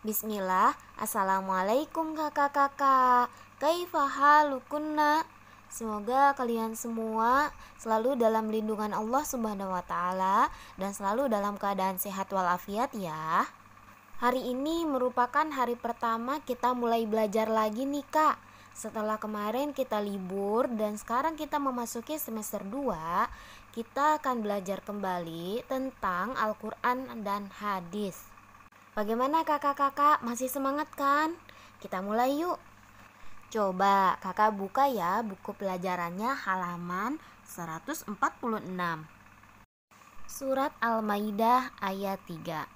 Bismillah. Assalamualaikum kakak-kakak. Kaifa halukunna? Semoga kalian semua selalu dalam lindungan Allah Subhanahu wa taala dan selalu dalam keadaan sehat walafiat ya. Hari ini merupakan hari pertama kita mulai belajar lagi nih Kak. Setelah kemarin kita libur dan sekarang kita memasuki semester 2, kita akan belajar kembali tentang Al-Qur'an dan hadis. Bagaimana kakak-kakak, masih semangat kan? Kita mulai yuk. Coba kakak buka ya buku pelajarannya halaman 146. Surat Al-Maidah ayat 3.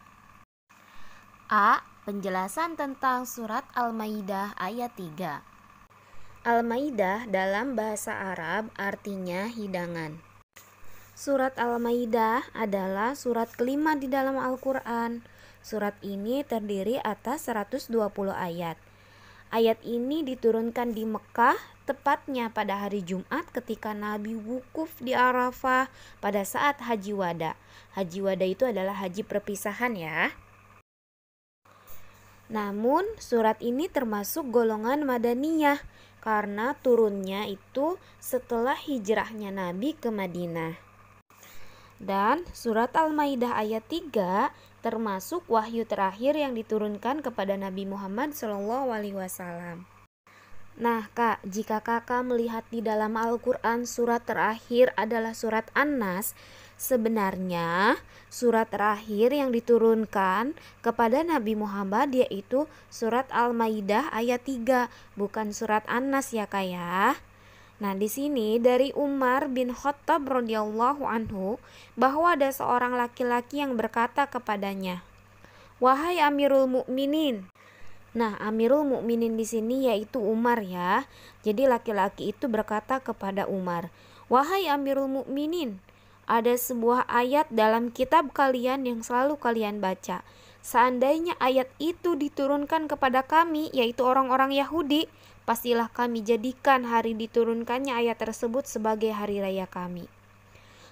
A. Penjelasan tentang surat Al-Maidah ayat 3. Al-Maidah dalam bahasa Arab artinya hidangan. Surat Al-Maidah adalah surat kelima di dalam Al-Quran. Surat ini terdiri atas 120 ayat. Ayat ini diturunkan di Mekah, tepatnya pada hari Jumat ketika Nabi wukuf di Arafah pada saat Haji Wada. Haji Wada itu adalah haji perpisahan ya. Namun surat ini termasuk golongan Madaniyah karena turunnya itu setelah hijrahnya Nabi ke Madinah. Dan surat Al-Maidah ayat 3 termasuk wahyu terakhir yang diturunkan kepada Nabi Muhammad SAW. Nah Kak, jika kakak melihat di dalam Al-Quran surat terakhir adalah surat An-Nas, sebenarnya surat terakhir yang diturunkan kepada Nabi Muhammad yaitu surat Al-Maidah ayat 3, bukan surat An-Nas ya Kak ya. Nah, di sini dari Umar bin Khattab radhiyallahu anhu bahwa ada seorang laki-laki yang berkata kepadanya, "Wahai Amirul Mukminin." Nah, Amirul Mukminin di sini yaitu Umar ya. Jadi laki-laki itu berkata kepada Umar, "Wahai Amirul Mukminin, ada sebuah ayat dalam kitab kalian yang selalu kalian baca. Seandainya ayat itu diturunkan kepada kami, yaitu orang-orang Yahudi, pastilah kami jadikan hari diturunkannya ayat tersebut sebagai hari raya kami."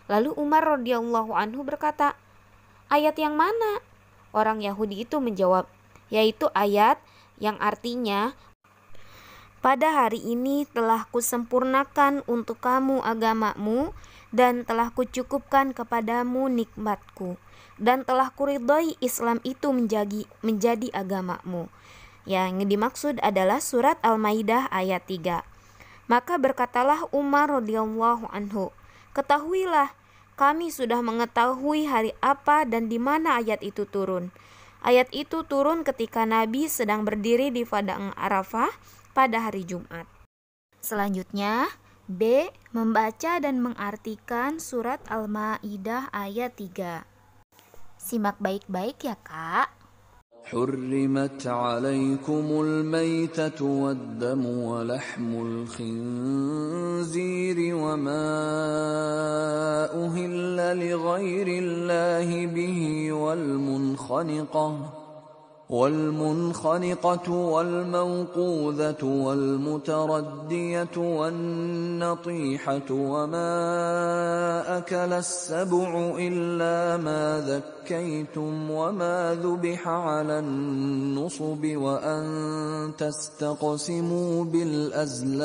Lalu Umar radhiyallahu anhu berkata, "Ayat yang mana?" Orang Yahudi itu menjawab, yaitu ayat yang artinya, "Pada hari ini telah kusempurnakan untuk kamu agamamu dan telah kucukupkan kepadamu nikmatku dan telah kuridhai Islam itu menjadi agamamu." Yang dimaksud adalah surat Al-Maidah ayat 3. Maka berkatalah Umar radhiyallahu anhu, "Ketahuilah, kami sudah mengetahui hari apa dan di mana ayat itu turun. Ayat itu turun ketika Nabi sedang berdiri di padang Arafah pada hari Jumat." Selanjutnya, B. Membaca dan mengartikan surat Al-Maidah ayat 3. Simak baik-baik ya Kak. حرمت عليكم الميتة والدم ولحم الخنزير وما أهل لغير الله به والمنخنقة والموقوذة والمتردية والنطيحة وما أكل السبع إلا ما ذكيتم وما ذبح على النصب وأن تستقسموا بالأزلام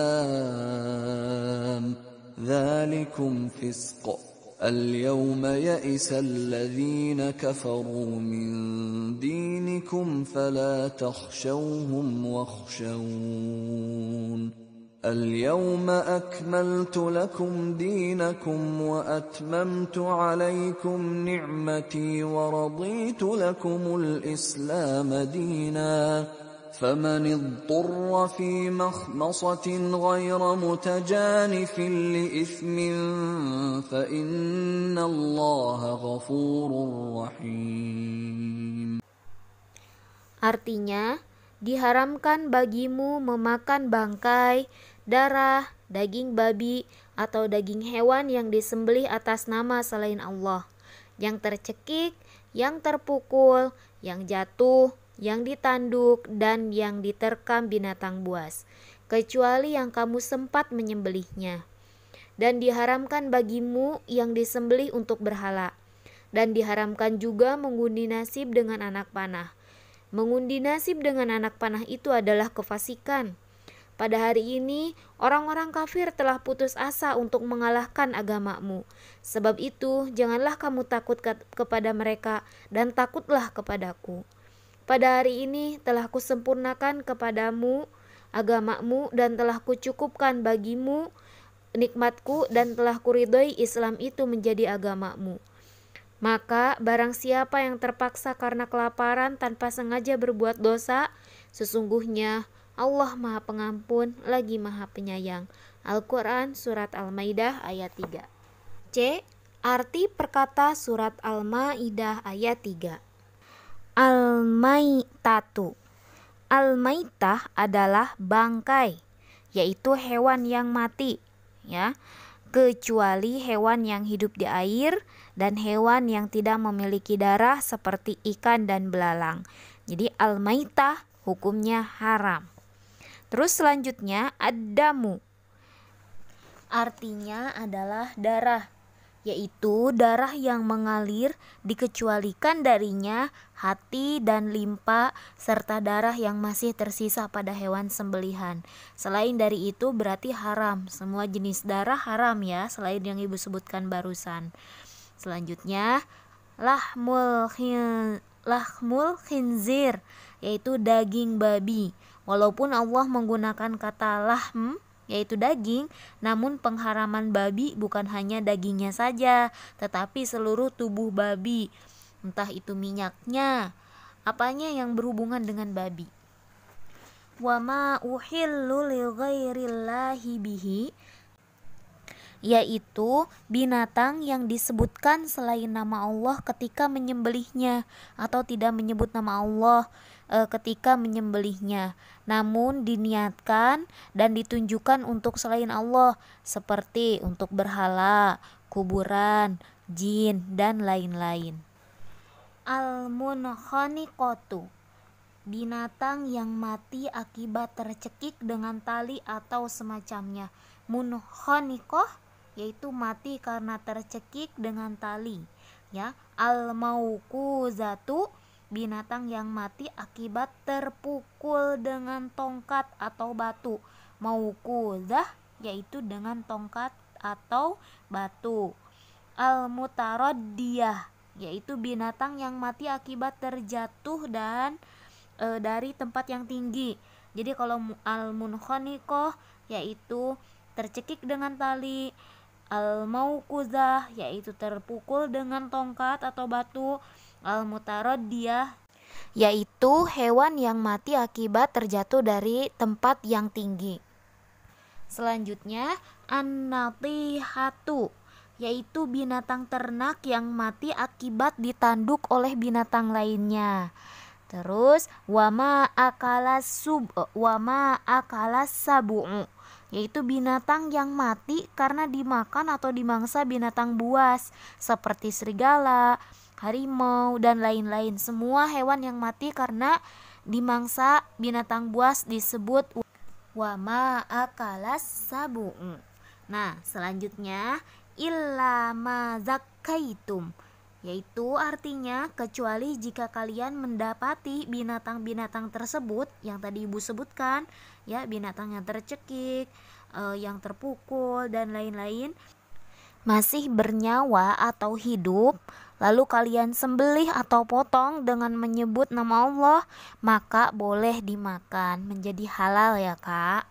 ذلكم فسق اليوم يئس الذين كفروا من دينكم فلا تخشوهم واخشون اليوم أكملت لكم دينكم وأتممت عليكم نعمتي ورضيت لكم الإسلام دينا فمن اضطر في مخمصة غير متجانف لإثم فإن الله غفور رحيم. Artinya, diharamkan bagimu memakan bangkai, darah, daging babi, atau daging hewan yang disembelih atas nama selain Allah, yang tercekik, yang terpukul, yang jatuh, yang ditanduk, dan yang diterkam binatang buas, kecuali yang kamu sempat menyembelihnya. Dan diharamkan bagimu yang disembelih untuk berhala, dan diharamkan juga mengundi nasib dengan anak panah. Mengundi nasib dengan anak panah itu adalah kefasikan. Pada hari ini, orang-orang kafir telah putus asa untuk mengalahkan agamamu. Sebab itu, janganlah kamu takut kepada mereka dan takutlah kepadaku. Pada hari ini telah kusempurnakan kepadamu agamamu dan telah kucukupkan bagimu nikmatku dan telah kuridhoi Islam itu menjadi agamamu. Maka barang siapa yang terpaksa karena kelaparan tanpa sengaja berbuat dosa, sesungguhnya Allah Maha Pengampun lagi Maha Penyayang. Al-Quran Surat Al-Maidah ayat 3. C. Arti perkata Surat Al-Maidah ayat 3. Al-Maitatu. Al-Maitah adalah bangkai, yaitu hewan yang mati, ya, kecuali hewan yang hidup di air dan hewan yang tidak memiliki darah seperti ikan dan belalang. Jadi al-maitah hukumnya haram. Terus selanjutnya ad-damu. Artinya adalah darah, yaitu darah yang mengalir dikecualikan darinya hati dan limpa serta darah yang masih tersisa pada hewan sembelihan. Selain dari itu berarti haram. Semua jenis darah haram ya, selain yang ibu sebutkan barusan. Selanjutnya lahmul khinzir, yaitu daging babi. Walaupun Allah menggunakan kata lahm, yaitu daging, namun pengharaman babi bukan hanya dagingnya saja, tetapi seluruh tubuh babi, entah itu minyaknya, apanya yang berhubungan dengan babi. Wa ma uhillu li ghairillahi bihi, yaitu binatang yang disebutkan selain nama Allah ketika menyembelihnya atau tidak menyebut nama Allah ketika menyembelihnya, namun diniatkan dan ditunjukkan untuk selain Allah seperti untuk berhala, kuburan, jin, dan lain-lain. Al-munkhaniqatu, binatang yang mati akibat tercekik dengan tali atau semacamnya. Munkhaniqah yaitu mati karena tercekik dengan tali, ya. Al-mauquzatu, binatang yang mati akibat terpukul dengan tongkat atau batu. Mauquzah yaitu dengan tongkat atau batu. Al-mutaraddiyah yaitu binatang yang mati akibat terjatuh dan dari tempat yang tinggi. Jadi kalau al-munkhaniqah yaitu tercekik dengan tali, al-mauquzah yaitu terpukul dengan tongkat atau batu, al-mutaraddiyah yaitu hewan yang mati akibat terjatuh dari tempat yang tinggi. Selanjutnya an-natihatu, yaitu binatang ternak yang mati akibat ditanduk oleh binatang lainnya. Terus wama akalas sabu'u, yaitu binatang yang mati karena dimakan atau dimangsa binatang buas seperti serigala, harimau, dan lain-lain. Semua hewan yang mati karena dimangsa binatang buas disebut wama akalas sabu'u. Nah, selanjutnya illa ma zakkaitum, yaitu artinya kecuali jika kalian mendapati binatang-binatang tersebut yang tadi ibu sebutkan, ya, binatang yang tercekik, yang terpukul, dan lain-lain, masih bernyawa atau hidup, lalu kalian sembelih atau potong dengan menyebut nama Allah, maka boleh dimakan, menjadi halal ya kak.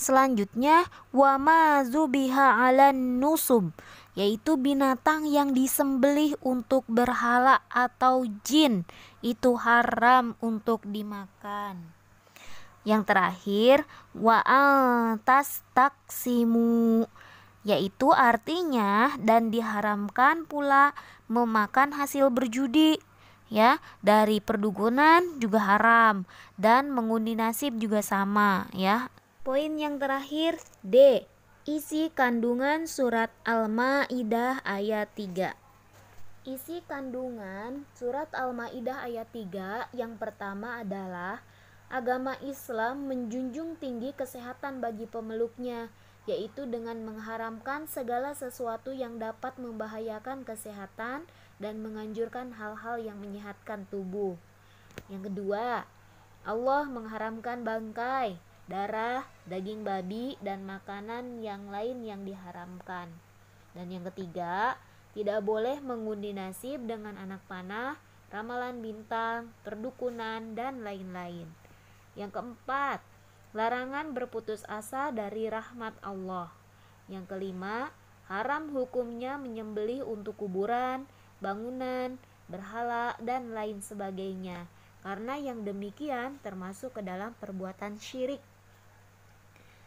Selanjutnya wama zubiha 'alan nusub, yaitu binatang yang disembelih untuk berhala atau jin, itu haram untuk dimakan. Yang terakhir wa antas taksimu, yaitu artinya dan diharamkan pula memakan hasil berjudi, ya, dari perdukunan juga haram, dan mengundi nasib juga sama, ya. Poin yang terakhir D, isi kandungan surat Al-Maidah ayat 3. Isi kandungan surat Al-Maidah ayat 3 yang pertama adalah agama Islam menjunjung tinggi kesehatan bagi pemeluknya, yaitu dengan mengharamkan segala sesuatu yang dapat membahayakan kesehatan dan menganjurkan hal-hal yang menyehatkan tubuh. Yang kedua, Allah mengharamkan bangkai, darah, daging babi, dan makanan yang lain yang diharamkan. Dan yang ketiga, tidak boleh mengundi nasib dengan anak panah, ramalan bintang, perdukunan, dan lain-lain. Yang keempat, larangan berputus asa dari rahmat Allah. Yang kelima, haram hukumnya menyembelih untuk kuburan, bangunan, berhala, dan lain sebagainya, karena yang demikian termasuk ke dalam perbuatan syirik.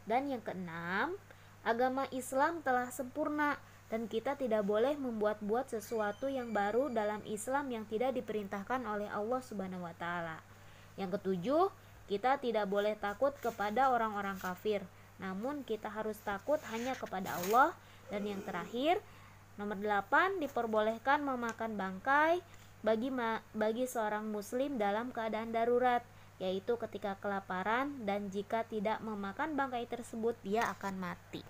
Dan yang keenam, agama Islam telah sempurna dan kita tidak boleh membuat-buat sesuatu yang baru dalam Islam yang tidak diperintahkan oleh Allah Subhanahu wa taala. Yang ketujuh, kita tidak boleh takut kepada orang-orang kafir, namun kita harus takut hanya kepada Allah. Dan yang terakhir, nomor 8, diperbolehkan memakan bangkai bagi seorang muslim dalam keadaan darurat, yaitu ketika kelaparan, dan jika tidak memakan bangkai tersebut dia akan mati.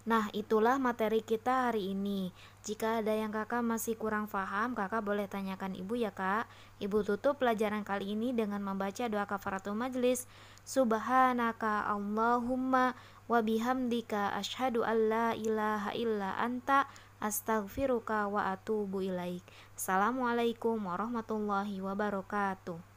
Nah, itulah materi kita hari ini. Jika ada yang kakak masih kurang paham, kakak boleh tanyakan ibu ya kak. Ibu tutup pelajaran kali ini dengan membaca doa kafaratul majlis. Subhanaka Allahumma wa bihamdika asyhadu an la ilaha illa anta astaghfiruka wa atubu ilaik. Assalamualaikum warahmatullahi wabarakatuh.